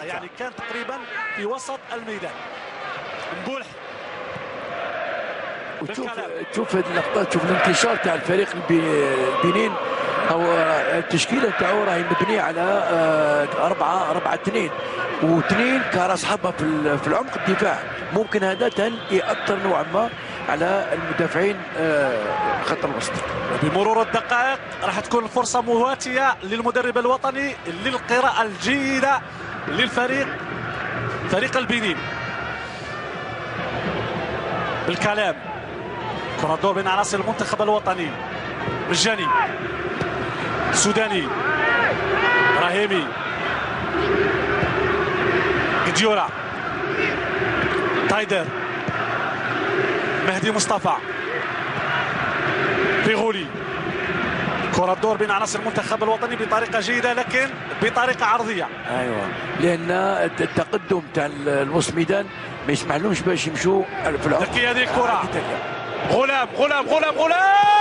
يعني كان تقريبا في وسط الميدان. مبولح وتشوف هذه اللقطات، تشوف الانتشار تاع الفريق البنين او التشكيله تاعو راهي مبنيه على 4-4-2 واثنين كراس حربه في العمق الدفاع. ممكن هذا ياثر نوعا ما على المدافعين خط الوسط. بمرور الدقائق راح تكون الفرصه مواتيه للمدرب الوطني للقراءه الجيده فريق البنين. بالكلام كرة دور بين عناصر المنتخب الوطني. مجاني، سوداني، ابراهيمي، جديورا، تايدر، مهدي مصطفى، بيغولي. كرة دور بين عناصر المنتخب الوطني بطريقة جيدة لكن بطريقة عرضية. ايوه، لان التقدم تاع الوسط ميدان ما يسمحلهمش باش يمشوا في العمق. ذكية هذه الكرة. غلام غلام غلام غلام